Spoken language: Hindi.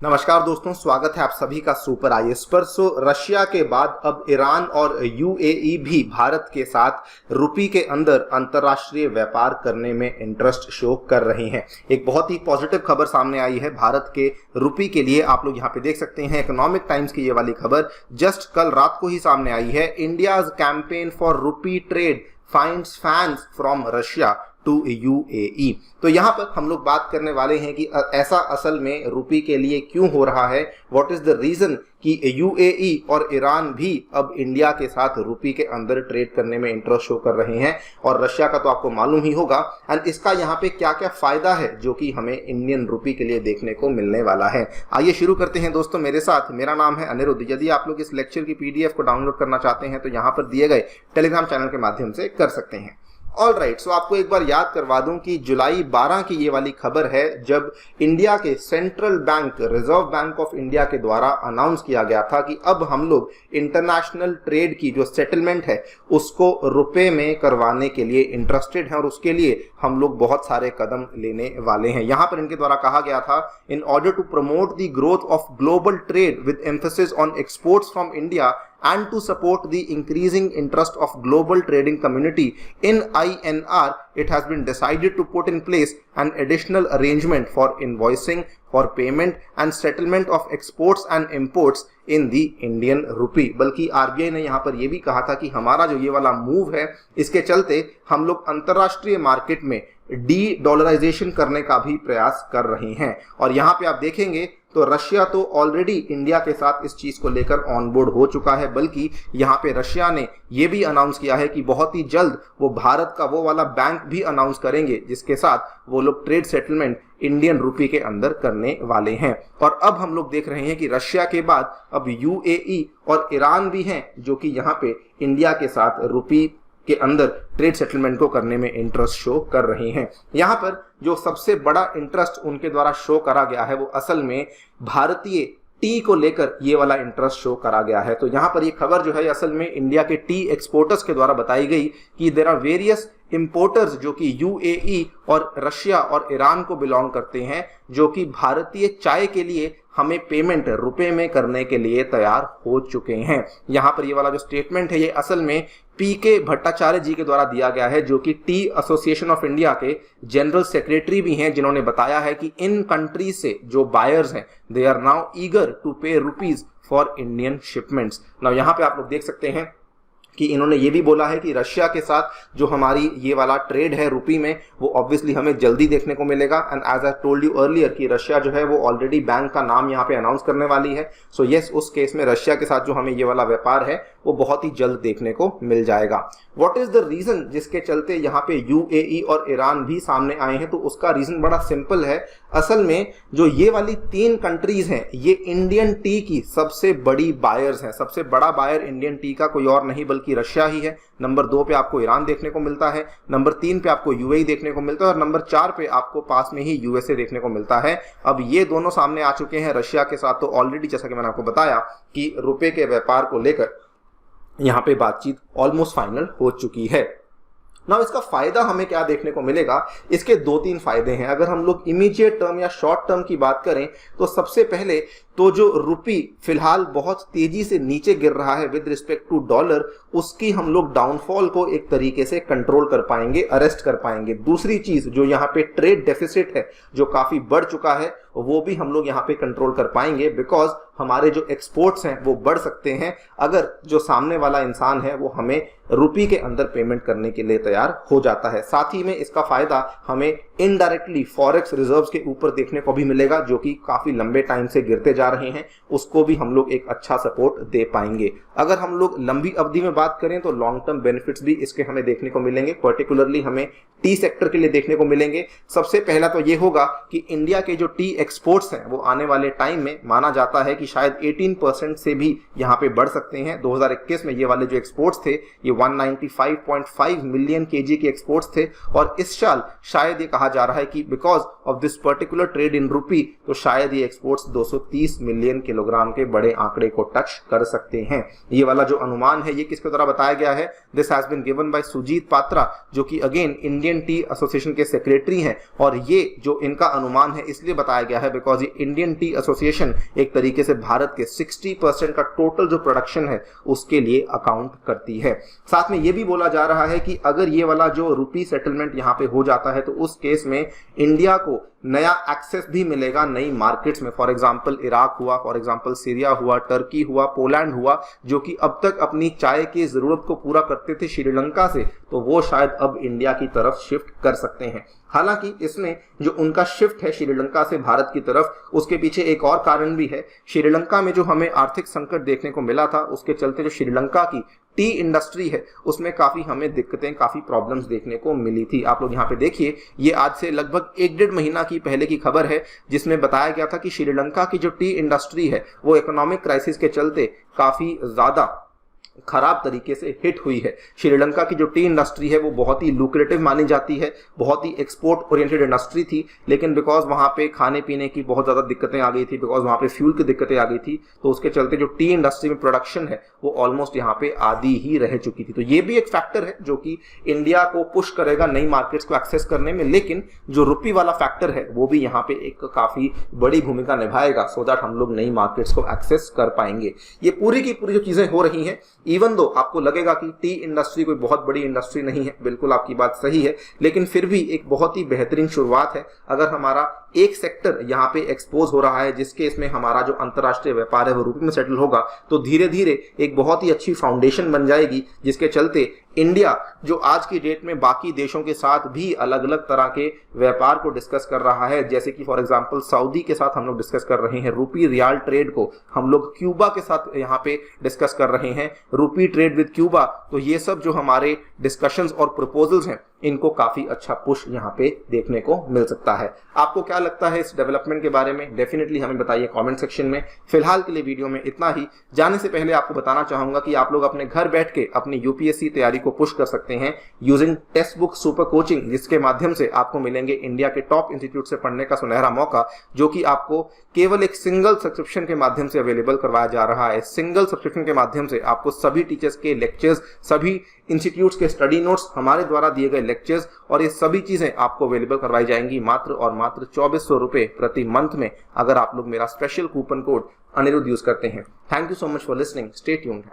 नमस्कार दोस्तों, स्वागत है आप सभी का सुपर आईएएस पर। रशिया के बाद अब ईरान और यूएई भी भारत के साथ रुपी के अंदर अंतर्राष्ट्रीय व्यापार करने में इंटरेस्ट शो कर रहे हैं। एक बहुत ही पॉजिटिव खबर सामने आई है भारत के रुपी के लिए। आप लोग यहाँ पे देख सकते हैं, इकोनॉमिक टाइम्स की ये वाली खबर जस्ट कल रात को ही सामने आई है। India's campaign for rupee trade finds fans from Russia to UAE. तो यहाँ पर हम लोग बात करने वाले हैं कि ऐसा असल में रुपी के लिए क्यों हो रहा है, व्हाट इज द रीजन कि यूएई और ईरान भी अब इंडिया के साथ रुपी के अंदर ट्रेड करने में इंटरेस्ट शो कर रहे हैं। और रशिया का तो आपको मालूम ही होगा, एंड इसका यहाँ पे क्या क्या फायदा है जो कि हमें इंडियन रुपी के लिए देखने को मिलने वाला है। आइए शुरू करते हैं दोस्तों मेरे साथ। मेरा नाम है अनिरुद्ध। यदि आप लोग इस लेक्चर की पीडीएफ को डाउनलोड करना चाहते हैं तो यहाँ पर दिए गए टेलीग्राम चैनल के माध्यम से कर सकते हैं। ऑल राइट, सो आपको एक बार याद करवा दूं कि जुलाई 12 की ये वाली खबर है जब इंडिया के central bank, reserve bank of India के द्वारा अनाउंस किया गया था कि अब हम लोग इंटरनेशनल ट्रेड की जो सेटलमेंट है उसको रुपए में करवाने के लिए इंटरेस्टेड हैं और उसके लिए हम लोग बहुत सारे कदम लेने वाले हैं। यहां पर इनके द्वारा कहा गया था, in order to promote the growth of global trade with emphasis on exports from India and to support the increasing interest of global trading community in INR, it has been decided to put in place an additional arrangement for invoicing, for payment and settlement of exports and imports in the Indian rupee। बल्कि आरबीआई ने यहाँ पर यह भी कहा था कि हमारा जो ये वाला मूव है इसके चलते हम लोग अंतरराष्ट्रीय मार्केट में डी डॉलराइजेशन करने का भी प्रयास कर रहे हैं। और यहाँ पे आप देखेंगे तो रशिया तो ऑलरेडी इंडिया के साथ इस चीज को लेकर ऑन बोर्ड हो चुका है, बल्कि यहाँ पे रशिया ने यह भी अनाउंस किया है कि बहुत ही जल्द वो भारत का वो वाला बैंक भी अनाउंस करेंगे जिसके साथ वो लोग ट्रेड सेटलमेंट इंडियन रुपी के अंदर करने वाले हैं। और अब हम लोग देख रहे हैं कि रशिया के बाद अब यूएई और ईरान भी हैं जो कि यहाँ पे इंडिया के साथ रुपी के अंदर ट्रेड सेटलमेंट को करने में इंटरेस्ट शो कर रहे हैं। यहाँ पर जो सबसे बड़ा इंटरेस्ट उनके द्वारा शो करा गया है वो असल में भारतीय टी को लेकर ये वाला इंटरेस्ट शो करा गया है। तो यहाँ पर ये खबर जो है असल में इंडिया के टी एक्सपोर्टर्स के द्वारा बताई गई कि देयर आर वेरियस इंपोर्टर्स जो कि यूएई और रशिया और ईरान को बिलोंग करते हैं, जो कि भारतीय चाय के लिए हमें पेमेंट रुपए में करने के लिए तैयार हो चुके हैं। यहाँ पर ये वाला जो स्टेटमेंट है ये असल में पीके भट्टाचार्य जी के द्वारा दिया गया है, जो कि टी एसोसिएशन ऑफ इंडिया के जनरल सेक्रेटरी भी हैं, जिन्होंने बताया है कि इन कंट्रीज से जो बायर्स हैं they are now eager to pay rupees for Indian shipments. Now यहाँ पे आप लोग देख सकते हैं कि इन्होंने ये भी बोला है कि रशिया के साथ जो हमारी ये वाला ट्रेड है रुपी में वो ऑब्वियसली हमें जल्दी देखने को मिलेगा। And as I told you earlier कि रशिया जो है वो ऑलरेडी बैंक का नाम यहाँ पे अनाउंस करने वाली है। सो यस, उस केस में रशिया के साथ जो हमें ये वाला व्यापार है वो बहुत ही जल्द देखने को मिल जाएगा। व्हाट इज द रीजन जिसके चलते यहाँ पे यूएई और ईरान भी सामने आए हैं, तो उसका रीजन बड़ा सिंपल है। असल में जो ये वाली तीन कंट्रीज हैं ये इंडियन टी की सबसे बड़ी बायर्स हैं। सबसे बड़ा बायर इंडियन टी का कोई और नहीं बल्कि रशिया ही है। नंबर 2 पे आपको ईरान देखने को मिलता है, नंबर 3 पे आपको यूएई देखने को मिलता है और नंबर 4 पे आपको पास में ही यूएसए देखने को मिलता है। अब ये दोनों सामने आ चुके हैं रशिया के साथ। तो ऑलरेडी जैसा कि मैंने आपको बताया कि रुपए के व्यापार को लेकर यहाँ पे बातचीत ऑलमोस्ट फाइनल हो चुकी है। ना इसका फायदा हमें क्या देखने को मिलेगा, इसके 2-3 फायदे हैं। अगर हम लोग इमीडिएट टर्म या शॉर्ट टर्म की बात करें तो सबसे पहले तो जो रुपी फिलहाल बहुत तेजी से नीचे गिर रहा है विद रिस्पेक्ट टू डॉलर, उसकी हम लोग डाउनफॉल को एक तरीके से कंट्रोल कर पाएंगे, अरेस्ट कर पाएंगे। दूसरी चीज जो यहाँ पे ट्रेड डेफिसिट है जो काफी बढ़ चुका है वो भी हम लोग यहाँ पे कंट्रोल कर पाएंगे, बिकॉज हमारे जो एक्सपोर्ट्स हैं वो बढ़ सकते हैं अगर जो सामने वाला इंसान है वो हमें रुपी के अंदर पेमेंट करने के लिए तैयार हो जाता है। साथ ही में इसका फायदा हमें इनडायरेक्टली फॉरेक्स रिजर्व्स के ऊपर देखने को भी मिलेगा, जो कि काफी लंबे टाइम से गिरते जा रहे हैं, उसको भी हम लोग एक अच्छा सपोर्ट दे पाएंगे। अगर हम लोग लंबी अवधि में बात करें तो लॉन्ग टर्म बेनिफिट्स भी इसके हमें देखने को मिलेंगे, पर्टिकुलरली हमें टी सेक्टर के लिए देखने को मिलेंगे। सबसे पहला तो ये होगा कि इंडिया के जो टी एक्सपोर्ट्स हैं वो आने वाले टाइम में माना जाता है कि शायद 18% से भी यहाँ पे बढ़ सकते हैं। 2021 में ये वाले जो एक्सपोर्ट्स थे ये 195.5 मिलियन केजी के एक्सपोर्ट्स थे और इस साल शायद ये कहा कहा जा रहा है कि because of this particular trade in rupee तो शायद ये एक्सपोर्ट्स 230 मिलियन किलोग्राम के बड़े आंकड़े को टच कर सकते हैं। ये वाला जो अनुमान है ये किसके द्वारा बताया गया है? This has been given by Sujit Patra, जो कि अगेन इंडियन टी एसोसिएशन के सेक्रेटरी हैं। और ये जो इनका अनुमान है इसलिए बताया गया है बिकॉज ये इंडियन टी एसोसिएशन एक तरीके से भारत के 60% का टोटल जो प्रोडक्शन है उसके लिए अकाउंट करती है। साथ में ये भी बोला जा रहा है कि अगर ये वाला जो रुपी सेटलमेंट यहाँ पे हो जाता है तो उस केस में इंडिया को नया एक्सेस भी मिलेगा नई मार्केट्स में। फॉर एग्जांपल इराक हुआ, फॉर एग्जांपल सीरिया हुआ, टर्की हुआ, पोलैंड हुआ, जो कि अब तक अपनी चाय की जरूरत को पूरा करते थे श्रीलंका से, तो वो शायद अब इंडिया की तरफ शिफ्ट कर सकते हैं। हालांकि इसमें जो उनका शिफ्ट है श्रीलंका से भारत की तरफ, उसके पीछे एक और कारण भी है। श्रीलंका में जो हमें आर्थिक संकट देखने को मिला था उसके चलते जो श्रीलंका की टी इंडस्ट्री है उसमें काफी हमें दिक्कतें, काफी प्रॉब्लम्स देखने को मिली थी। आप लोग यहाँ पे देखिए, ये आज से लगभग 1-1.5 महीना की पहले की खबर है जिसमें बताया गया था कि श्रीलंका की जो टी इंडस्ट्री है वो इकोनॉमिक क्राइसिस के चलते काफी ज्यादा खराब तरीके से हिट हुई है। श्रीलंका की जो टी इंडस्ट्री है वो बहुत ही लुक्रेटिव मानी जाती है, बहुत ही एक्सपोर्ट ओरिएंटेड इंडस्ट्री थी, लेकिन बिकॉज वहां पे खाने पीने की बहुत ज्यादा दिक्कतें आ गई थी, बिकॉज वहां पे फ्यूल की दिक्कतें आ गई थी, तो उसके चलते जो टी इंडस्ट्री में प्रोडक्शन है वो ऑलमोस्ट यहाँ पे आधी ही रह चुकी थी। तो ये भी एक फैक्टर है जो कि इंडिया को पुश करेगा नई मार्केट्स को एक्सेस करने में, लेकिन जो रुपी वाला फैक्टर है वो भी यहाँ पे एक काफी बड़ी भूमिका निभाएगा सो दैट हम लोग नई मार्केट्स को एक्सेस कर पाएंगे। ये पूरी की पूरी जो चीजें हो रही हैं, इवन दो आपको लगेगा कि टी इंडस्ट्री कोई बहुत बड़ी इंडस्ट्री नहीं है, बिल्कुल आपकी बात सही है, लेकिन फिर भी एक बहुत ही बेहतरीन शुरुआत है। अगर हमारा एक सेक्टर यहाँ पे एक्सपोज हो रहा है जिसके इसमें हमारा जो अंतरराष्ट्रीय व्यापार है वो रुपये में सेटल होगा, तो धीरे धीरे एक बहुत ही अच्छी फाउंडेशन बन जाएगी जिसके चलते इंडिया जो आज की डेट में बाकी देशों के साथ भी अलग अलग तरह के व्यापार को डिस्कस कर रहा है, जैसे कि फॉर एग्जांपल सऊदी के साथ हम लोग डिस्कस कर रहे हैं रुपी रियाल ट्रेड को, हम लोग क्यूबा के साथ यहाँ पे डिस्कस कर रहे हैं रुपी ट्रेड विद क्यूबा। तो ये सब जो हमारे डिस्कशंस और प्रपोजल्स हैं इनको काफी अच्छा पुश यहाँ पे देखने को मिल सकता है। आपको क्या लगता है इस डेवलपमेंट के बारे में? डेफिनेटली हमें बताइए कमेंट सेक्शन में। फिलहाल के लिए वीडियो में इतना ही। जाने से पहले आपको बताना चाहूंगा कि आप लोग अपने घर बैठ के अपनी यूपीएससी तैयारी को पुश कर सकते हैं using text book super coaching, जिसके माध्यम से आपको मिलेंगे इंडिया के टॉप इंस्टीट्यूट से पढ़ने का सुनहरा मौका, जो कि आपको केवल एक सिंगल सब्सक्रिप्शन के माध्यम से अवेलेबल करवाया जा रहा है। सिंगल सब्सक्रिप्शन के माध्यम से आपको सभी टीचर्स के लेक्चर्स, सभी इंस्टीट्यूट्स के स्टडी नोट्स, हमारे द्वारा दिए गए लेक्चर्स और ये सभी चीजें आपको अवेलेबल करवाई जाएंगी मात्र और मात्र 2400 रुपए प्रति मंथ में, अगर आप लोग मेरा special coupon code Anirudh use करते हैं। Thank you so much for listening, stay tuned.